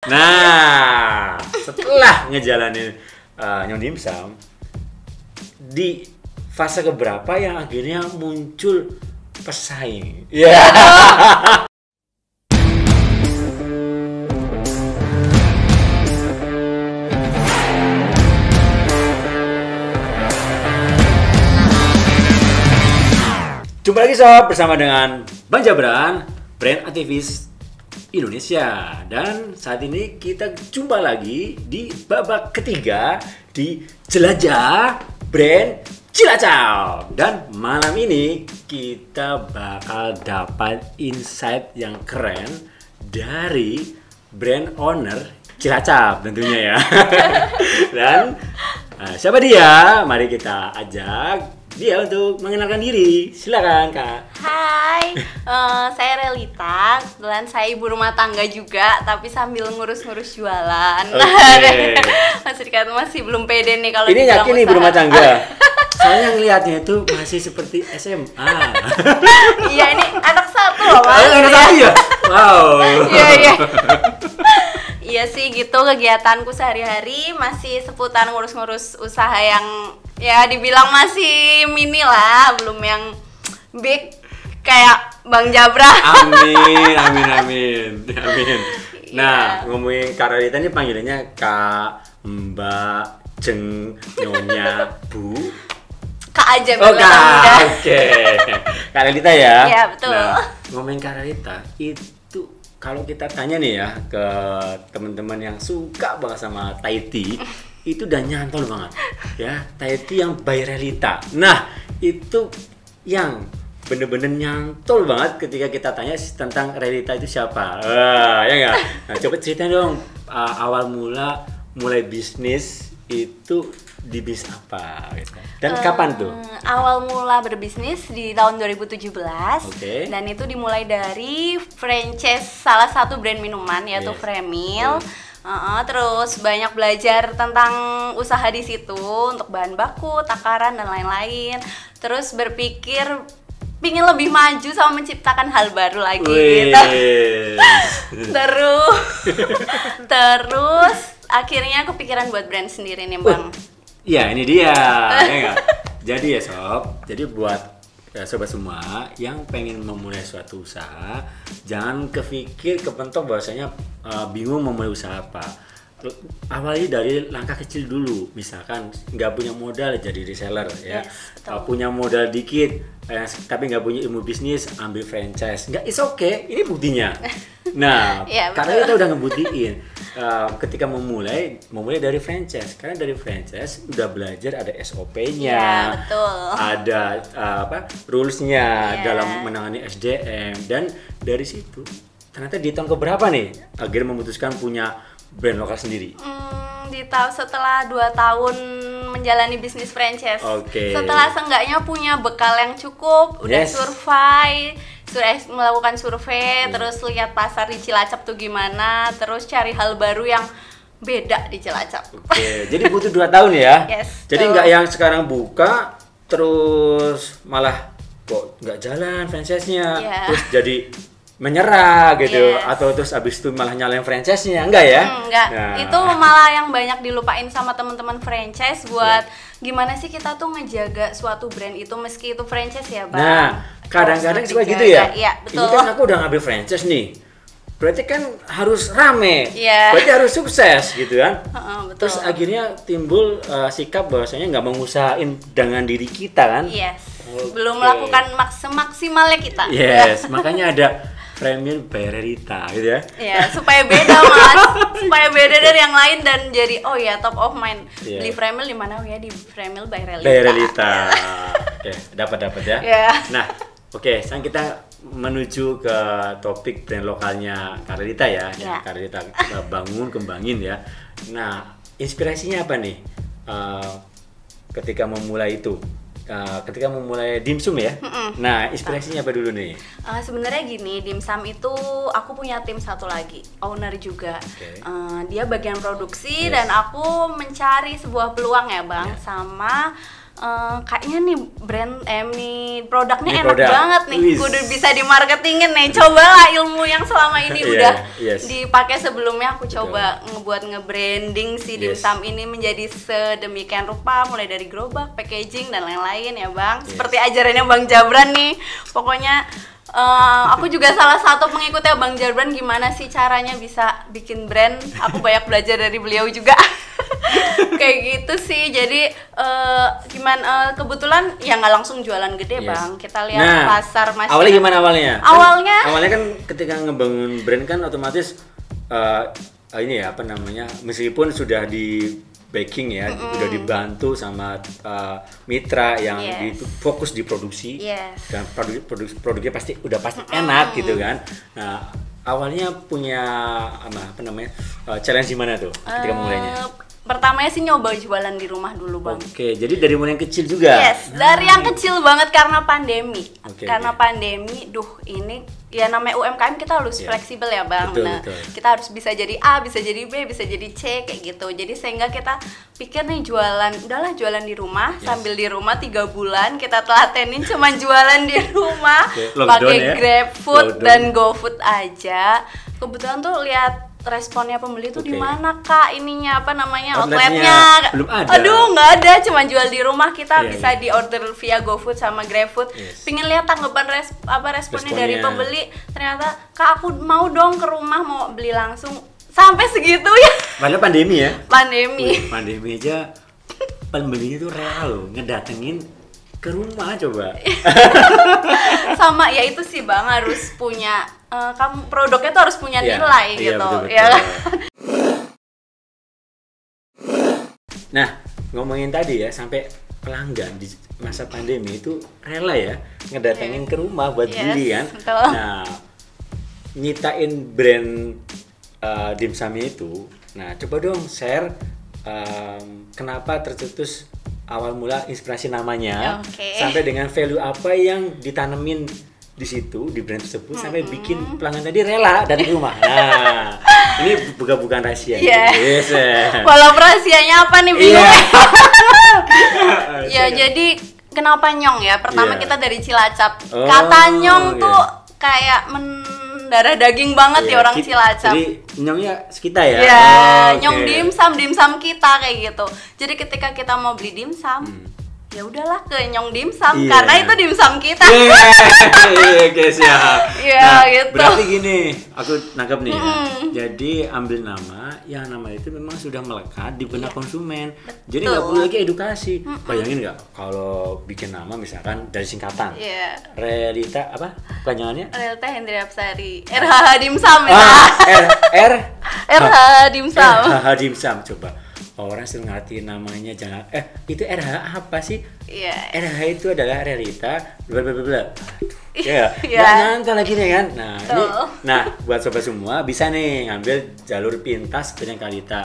Nah, setelah ngejalanin Nyonya Dimsum, di fase keberapa yang akhirnya muncul pesaing? Ya. Jumpa lagi sob bersama dengan Bang Jabran, brand aktivis Indonesia. Dan saat ini kita jumpa lagi di babak ketiga di Jelajah Brand Cilacap. Dan malam ini kita bakal dapat insight yang keren dari brand owner Cilacap tentunya ya. Dan siapa dia? Mari kita ajak dia untuk mengenalkan diri. Silakan Kak. Hai, saya Relita. Kebetulan saya ibu rumah tangga juga, tapi sambil ngurus-ngurus jualan. Oke. masih belum pede nih kalau Ini dibilang yakin nih ibu rumah tangga. Saya ngelihatnya itu masih seperti SMA. Iya, ini anak satu loh Mas. Anak satu ya? Wow. Iya. Iya sih gitu, kegiatanku sehari-hari masih seputar ngurus-ngurus usaha yang ya dibilang masih mini lah, belum yang big kayak Bang Jabra. Amin. Nah, ngomongin Kak Relita ini panggilannya Kak, Mbak, Jeng, Nyonya, Bu. Kak aja Oh bilang Kak, oke. Kak Relita ya? Iya, betul. Nah, ngomongin Kak Relita, itu kalau kita tanya nih ya ke teman-teman yang suka banget sama Thai tea, itu udah nyantol banget ya, Thai tea yang by Relita. Nah, itu yang bener-bener nyantol banget ketika kita tanya tentang Relita itu siapa. Ya nggak? Nah, coba ceritain dong awal mulai bisnis itu di bisnis apa gitu. Dan kapan tuh? Awal mula berbisnis di tahun 2017. Oke. Dan itu dimulai dari franchise salah satu brand minuman yaitu Yes. Fremil. Terus banyak belajar tentang usaha di situ untuk bahan baku, takaran dan lain-lain. Terus berpikir pingin lebih maju sama menciptakan hal baru lagi gitu. Terus akhirnya kepikiran buat brand sendiri nih Bang. Iya, ini dia. Ya nggak? Jadi ya sob, jadi buat sobat semua yang pengen memulai suatu usaha, jangan kepentok bahwasanya bingung memulai usaha apa. Awali dari langkah kecil dulu, misalkan nggak punya modal jadi reseller ya. Yes, Punya modal dikit tapi nggak punya ilmu bisnis, ambil franchise. Nggak, is okay, ini buktinya. Nah, Ya, karena kita udah ngebuktiin ketika memulai dari franchise, karena dari franchise udah belajar ada SOP-nya, Ya, betul. ada rules-nya Ya. dalam menangani SDM, dan dari situ ternyata di tahun keberapa nih akhirnya memutuskan punya brand lokal sendiri? Setelah 2 tahun menjalani bisnis franchise. Oke. Setelah seenggaknya punya bekal yang cukup, udah Yes. melakukan survei, terus lihat pasar di Cilacap tuh gimana, terus cari hal baru yang beda di Cilacap. Oke, jadi butuh 2 tahun ya? Yes, Jadi betul. nggak yang sekarang buka terus malah kok nggak jalan franchise-nya, Yeah. terus jadi menyerah gitu, Yes. atau terus abis itu malah nyalain franchise-nya, enggak ya? Enggak, Nah. itu malah yang banyak dilupain sama teman-teman franchise buat gimana sih kita tuh ngejaga suatu brand itu meski itu franchise ya Bang. Nah, kadang-kadang Harus suka gitu dijaga. ya. Iya, betul. Ini kan aku udah ngambil franchise nih, berarti kan harus rame, Iya. berarti harus sukses gitu kan? Betul. Terus akhirnya timbul sikap bahwasanya nggak mau ngusahain dengan diri kita kan? Yes. Oke. Belum melakukan semaksimalnya kita. Yes, makanya ada Fremil by Relita gitu ya. Ya, supaya beda Mas. Supaya beda dari yang lain dan jadi oh ya top of mind. Iya. Beli Fremil di mana? Oh ya di Fremil by Relita. By Relita. Oke, dapat ya. Iya. Nah, oke, sekarang kita menuju ke topik brand lokalnya Kak Relita ya. Iya. Yang Kak Relita kembangin ya. Nah, inspirasinya apa nih ketika memulai itu? Ketika memulai dimsum ya. Nah, inspirasinya apa dulu nih? Sebenarnya gini, Dimsum itu aku punya tim satu lagi, owner juga. Oke. Dia bagian produksi Yes. dan aku mencari sebuah peluang ya Bang, Yeah. sama kayaknya nih nih produknya Ini enak produk. banget nih, Wis. kudu bisa dimarketingin nih. Cobalah ilmu yang selama ini Iya, udah yes. dipakai sebelumnya, aku Betul. coba ngebuat nge-branding si Yes. dimsum ini menjadi sedemikian rupa, mulai dari gerobak, packaging dan lain-lain ya Bang. Yes. Seperti ajarannya Bang Jabran nih. Pokoknya aku juga salah satu pengikutnya Bang Jabran, gimana sih caranya bisa bikin brand. Aku banyak belajar dari beliau juga. Kayak gitu sih. Jadi gimana kebetulan ya nggak langsung jualan gede Yes. Bang. Kita lihat pasar masih. Awalnya gimana awalnya? Awalnya? Awalnya kan ketika ngebangun brand kan otomatis ini ya apa namanya, meskipun sudah di backing ya, udah dibantu sama mitra yang Yes. fokus di produksi, Yes. dan produknya pasti enak gitu kan. Nah awalnya punya apa namanya challenge gimana tuh ketika mulainya? Pertamanya sih nyoba jualan di rumah dulu Bang. Oke, jadi dari mulai yang kecil juga. Yes, dari yang kecil banget karena pandemi. Oke, Karena pandemi, ini ya namanya UMKM kita harus Iya. fleksibel ya Bang. Betul, Nah, betul. kita harus bisa jadi A, bisa jadi B, bisa jadi C kayak gitu. Jadi sehingga kita pikir nih udahlah jualan di rumah, Yes. sambil di rumah 3 bulan kita telatenin cuman jualan di rumah, Oke, lockdown pakai ya. GrabFood Lockdown. dan GoFood aja. Kebetulan tuh lihat responnya pembeli tuh Oke. di mana Kak ininya apa namanya Outletnya outletnya. belum ada. Aduh, nggak ada, cuma jual di rumah. Kita Iya, bisa iya. di order via GoFood sama GrabFood. Yes. Pingin lihat tanggapan responnya dari Responnya. pembeli. Ternyata Kak aku mau dong ke rumah, mau beli langsung. Sampai segitu ya. Padahal pandemi ya. Pandemi. Wih, pandemi aja pembelinya tuh rela loh ngedatengin ke rumah coba. Sama ya itu sih Bang, harus punya kamu produknya tuh harus punya Iya, nilai iya, gitu. betul-betul. Ya kan? Nah, ngomongin tadi ya, sampai pelanggan di masa pandemi itu rela ya ngedatengin ke rumah buat Yes, beli kan. betul. Nah, nyitain brand dimsumnya itu. Nah, coba dong share kenapa tercetus awal mula inspirasi namanya, Oke. sampai dengan value apa yang ditanemin di situ di brand tersebut sampai bikin pelanggan tadi rela datang ke rumah. Nah, ini bukan rahasia. Iya. Yes. Walau rahasianya apa nih bingung. Iya. Ya jadi kenapa nyong ya? Pertama Iya. kita dari Cilacap. Oh, Kata nyong iya. tuh kayak mendarah daging banget Iya, ya orang Cilacap. Jadi nyongnya kita ya. Ya, Oh, nyong oke. dimsum kita kayak gitu. Jadi ketika kita mau beli dimsum, ya udahlah ke nyong dimsum Iya. karena itu dimsum kita. Iya, guys ya. Iya, gitu. Berarti gini, aku nangkep nih ya. Jadi ambil nama yang nama itu memang sudah melekat di benak konsumen. Jadi nggak perlu lagi edukasi. Bayangin nggak kalau bikin nama misalkan dari singkatan. Iya. Realita apa? Panjangannya? Realita Hendri Apsari. RH dimsum ya. R RH dimsum. RH dimsum coba. Orang sering ngerti namanya jangan itu RH apa sih? Iya. RH itu adalah realita bla bla bla bla. Aduh, ya. Iya. Nggak nyangka lagi nih kan. Nah, Betul. buat sobat semua bisa nih ngambil jalur pintas seperti yang Kalita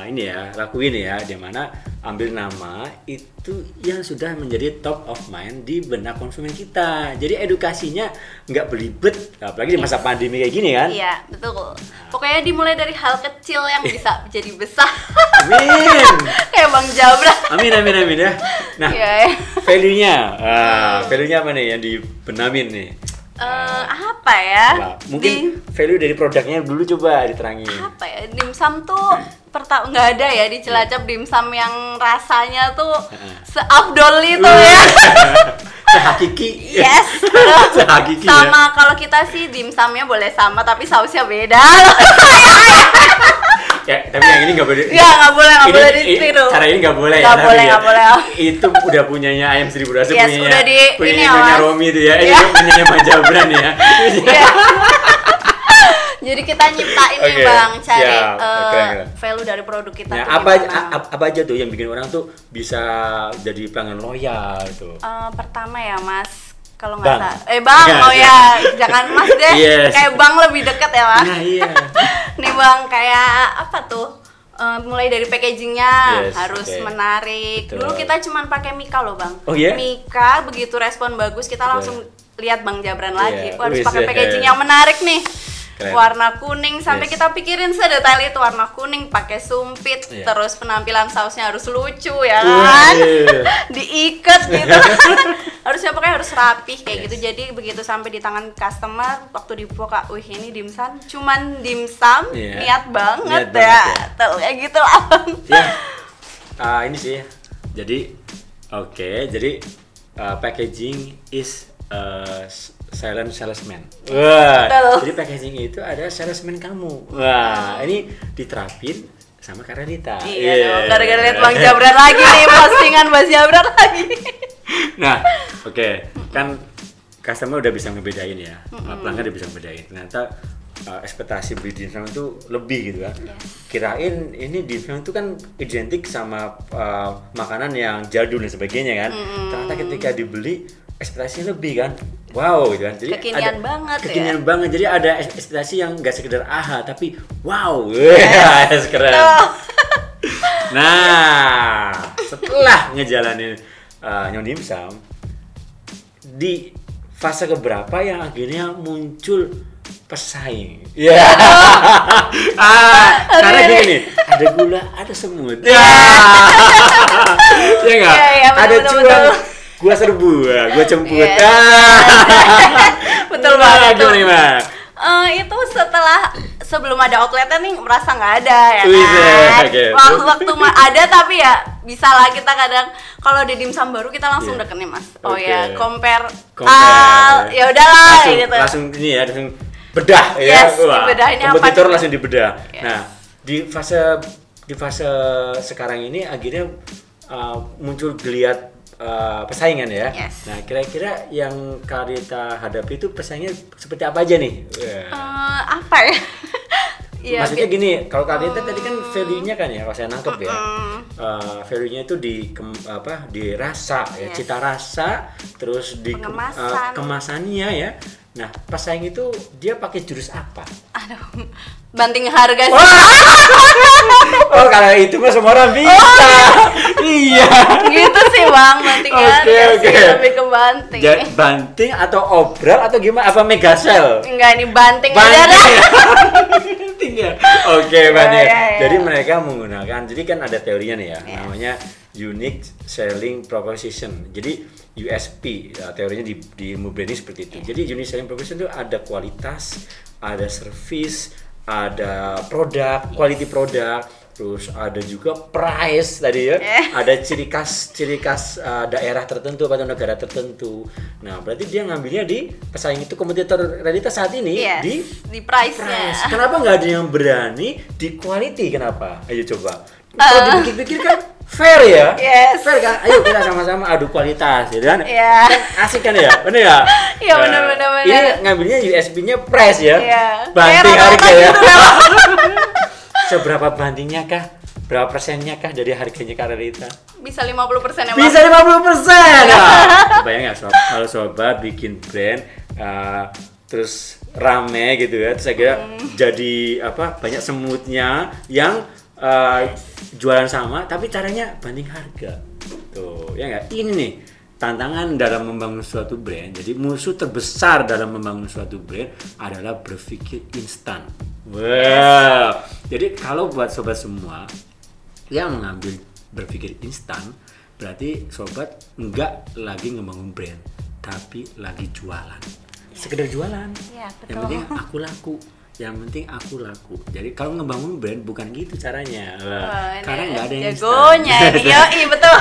ini ya lakuin ya, di mana ambil nama itu yang sudah menjadi top of mind di benak konsumen kita. Jadi edukasinya nggak belibet, apalagi di masa pandemi kayak gini kan. Iya, betul. Pokoknya dimulai dari hal kecil yang bisa jadi besar. Amin. Kayak Bang Jabra. Amin ya. Nah, Iya. value-nya, value-nya apa nih yang dibenamin nih? Apa ya? Nah, mungkin value dari produknya dulu coba diterangin. Apa ya? Dimsum tuh nggak ada ya di Cilacap dimsum yang rasanya tuh seafdol itu ya. Sehakiki. Yes. Sehakiki ya. Sama kalau kita sih dimsumnya boleh sama tapi sausnya beda. Ya, tapi yang ini nggak boleh. Ya nggak boleh ditiru. Cara ini nggak boleh. Nggak ya, boleh, tapi nggak boleh. Itu udah punyanya Ayam Seribu Rasa, Yes, punyanya udah di ini punyanya ya, Nyonya Mas. Romi itu ya. Ini Iya. punyanya Bang Jabran ya. Iya. Jadi kita nyiptain nih Oke, Bang, cari siap. Keren. value dari produk kita Nah, tuh apa gimana. apa aja tuh yang bikin orang tuh bisa jadi pelanggan loyal tuh? Pertama ya Mas, kalau Bang. nggak salah, Bang, Iya, oh iya. ya, jangan Mas deh, Yes. kayak Bang lebih deket ya Mas. Nah, iya. Nih Bang, kayak apa tuh? Mulai dari packagingnya Yes, harus oke. menarik. Betul. Dulu kita cuman pakai Mika loh Bang. Oh, iya? Mika begitu respon bagus kita Betul. langsung lihat Bang Jabran lagi. Iya, Wah, harus wis, pakai ya. packaging yang menarik nih. Keren. warna kuning sampai Yes. kita pikirin sedetail itu warna kuning, pakai sumpit, Iya. terus penampilan sausnya harus lucu ya kan, diikat gitu, harusnya pokoknya harus rapih kayak Yes. gitu. Jadi begitu sampai di tangan customer waktu dibuka, wih ini dimsum, cuman dimsum, Iya. niat banget Niat ya, banget ya. tuh kayak gitu lah. Ya, ini sih. Jadi, jadi packaging is silent salesman. Wah, Betul. jadi packaging itu ada salesman kamu. Wah, ini diterapin sama Karelita. Iya Yeah. dong, gara-gara liat Bang Jabran lagi nih, postingan Bang Jabran lagi. Nah, kan customer udah bisa ngebedain ya, pelanggan udah bisa ngebedain. Ternyata ekspektasi beli dimsum itu lebih gitu kan. Yes. Kirain ini dimsum itu kan identik sama makanan yang jadul dan sebagainya kan. Ternyata ketika dibeli ekspektasinya lebih kan. Wow gitu kan. Jadi Kekinian banget ya. kekinian banget. Jadi ada ekspektasi yang enggak sekedar aha tapi wow. Yes, keren. Nah, setelah ngejalanin Nyonya dimsum di fase keberapa yang akhirnya muncul pesaing? Ya. Karena gini nih, ada gula, ada semut. Ya. Ya enggak? Iya, Ada betul, cuan, betul. gua serbu, gua jemput. Iya. Betul banget tuh. Gimana? Itu sebelum ada outletnya nih merasa nggak ada ya Wih, kan. oke. Waktu ada tapi ya bisa lah kita kadang kalau di dimsum baru kita langsung Iya. deket nih mas. Oh Oke. ya compare. Compare. Ya udahlah langsung, gitu. langsung ini ya, langsung bedah ya. Yes, Wah, dibedahin apa kompetitor nih? langsung dibedah. Yes. Nah, di fase sekarang ini akhirnya muncul geliat persaingan ya. Yes. Nah, kira-kira yang Karelita hadapi itu persaingan seperti apa aja nih? Apa ya? Iya, Maksudnya gini, kalau Karelita tadi kan value-nya kan ya, kalau saya nangkep ya, value-nya itu di rasa ya, Yes. cita rasa, terus di Pengemasan. kemasannya ya. Nah, pesaing itu dia pakai jurus apa? Aduh, banting harga sih. Oh, kalau itu mah semua orang bisa. Iya. Gitu sih bang, banting harga Oke. sih, lebih ke banting. Banting atau obral atau gimana? Apa megasel? Enggak, ini banting aja Banting. dah. Banting ya. Oke, banting. Ya. Jadi mereka menggunakan, jadi kan ada teorinya nih ya, Yes. namanya unique selling proposition. Jadi USP, ya, teorinya di branding seperti itu. Jadi unique selling proposition itu ada kualitas, ada service, ada produk, quality produk, terus ada juga price tadi ya, ada ciri khas daerah tertentu atau negara tertentu. Nah, berarti dia ngambilnya di pesaing itu kompetitor Karelita saat ini Yes, di price-nya. price. Kenapa nggak ada yang berani di quality? Kenapa? Ayo coba. Kalau dipikir-pikir kan fair ya, Yes. fair kan? Ayo kita sama-sama adu kualitas, ya kan? Iya. Kan asik kan ya, bener ya? Iya, Nah, bener. Ini ngambilnya USP-nya price ya, Iya. banting Kayak harga rata-rata ya. gitu dah. Seberapa bandingnya kah? Berapa persennya kah dari harganya Karelita? Bisa 50% ya bang. Bisa 50%. Nah, bayang nggak kalau sobat bikin brand terus rame gitu ya, terus akhirnya jadi banyak semutnya yang jualan sama tapi caranya banding harga. Tuh, ya nggak? Ini nih tantangan dalam membangun suatu brand. Jadi musuh terbesar dalam membangun suatu brand adalah berpikir instan. Wow. Jadi kalau buat sobat semua yang mengambil berpikir instan, berarti sobat enggak lagi ngebangun brand, tapi lagi jualan. Sekedar jualan. Iya, betul. Yang penting aku laku. Yang penting aku laku. Jadi kalau ngebangun brand bukan gitu caranya. Karena nggak ada yang jagonya instan. ini, yoi betul.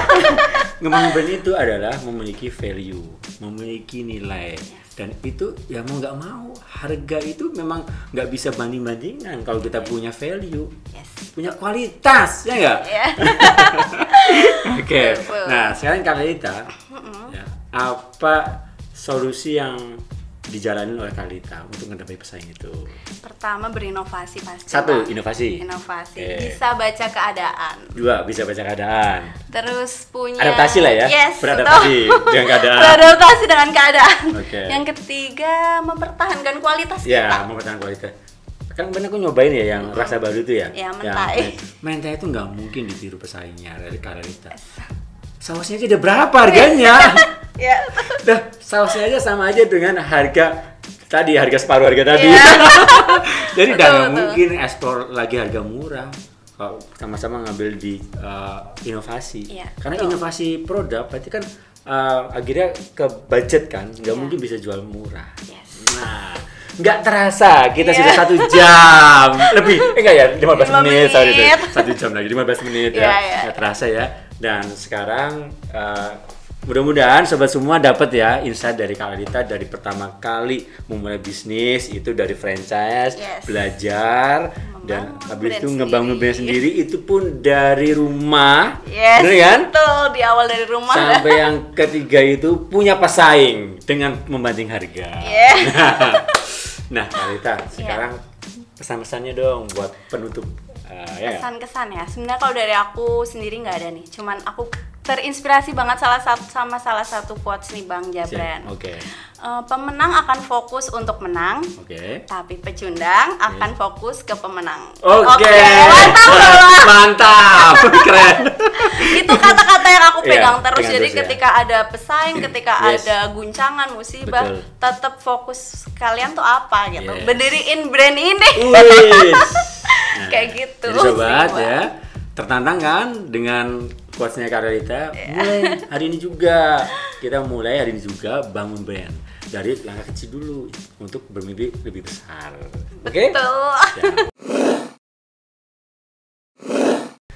Ngebangun brand itu adalah memiliki value, memiliki nilai. Dan itu ya mau nggak mau, harga itu memang nggak bisa banding-bandingan kalau kita punya value, Yes. punya kualitas, ya nggak? Iya. Oke. Betul. Nah, sekarang Karelita, ya, apa solusi yang dijalanin oleh Karelita untuk menghadapi pesaing itu? Pertama berinovasi pasti. Satu, Bang. inovasi. Inovasi. Oke. Bisa baca keadaan. Dua, bisa baca keadaan. Terus punya Adaptasi lah ya. Yes, Beradaptasi betul. dengan keadaan. Beradaptasi dengan keadaan. Oke. Yang ketiga mempertahankan kualitas Ya, kita. mempertahankan kualitas. Kan bener aku nyobain ya yang rasa baru itu ya. Ya, mentai. Mentai itu nggak mungkin ditiru pesaingnya dari Karelita. Sausnya aja udah berapa harganya? Ya. Dah, sausnya aja sama aja dengan harga tadi harga separuh harga tadi. Iya. Jadi Betul, nggak betul. mungkin ekspor lagi harga murah. Kalau sama-sama ngambil di inovasi. Iya, Karena betul. inovasi produk berarti kan akhirnya ke budget kan, nggak Iya. mungkin bisa jual murah. Yes. Nah, nggak terasa kita Iya. sudah 1 jam lebih, enggak ya, 15 5 menit, sorry deh. menit. 1 jam lagi, 15 menit Iya, ya, iya. nggak terasa ya. Dan sekarang mudah-mudahan sobat semua dapat ya insight dari Kak Lalita dari pertama kali memulai bisnis itu dari franchise, Yes. belajar dan Membangun habis brand itu ngebangun brand sendiri. sendiri itu pun dari rumah, Yes, bener kan? betul, di awal dari rumah. Sampai yang ketiga itu punya pesaing dengan membanding harga. Iya. Nah, Kak Lalita, sekarang pesan-pesannya dong buat penutup. Ya. Kesan-kesan ya. Sebenarnya kalau dari aku sendiri nggak ada nih. Cuman aku terinspirasi banget sama salah satu quotes nih Bang Siap. Jabran. Oke. Pemenang akan fokus untuk menang, Oke. tapi pecundang akan fokus ke pemenang. Oke. Mantap loh. Mantap. Keren. Itu kata-kata yang aku Iya, pegang terus. pegang Jadi terus ya. ketika ada pesaing, ketika Yes. ada guncangan, musibah, Betul. tetap fokus kalian tuh apa gitu. Yes. Berdiriin brand ini. Wis. Nah, Kayak gitu Jadi sobat sih, ya, tertantang kan dengan quotes-nya Kak Lalita. Mulai hari ini juga. Kita mulai hari ini juga bangun brand. Dari langkah kecil dulu untuk bermimpi lebih besar. Oke? Betul. Ya.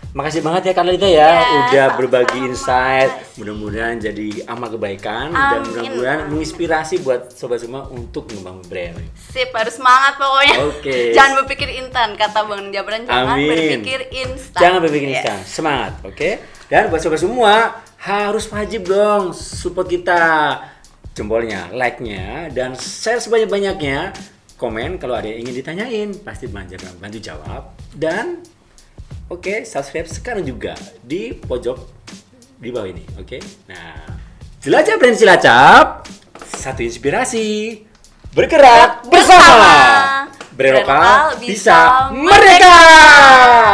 Makasih banget ya Kak Lalita ya, Yes, udah sama-sama, berbagi insight. Mas. Mudah-mudahan jadi amal kebaikan dan Amin, mudah-mudahan amin. menginspirasi buat sobat semua untuk membangun brand. Sip, harus semangat pokoknya. Oke. Jangan berpikir instan, kata Bang Jabran, jangan Amin. berpikir instan. Jangan berpikir Yes. instan, semangat, oke? Dan buat sobat semua harus wajib dong support kita, jempolnya, like-nya, dan share sebanyak-banyaknya. Komen kalau ada yang ingin ditanyain, pasti Bang Jabran bantu jawab. Dan oke, subscribe sekarang juga di pojok di bawah ini, oke? Nah, Jelajah Brand Cilacap, satu inspirasi, bergerak bersama. Brand lokal bisa merdeka.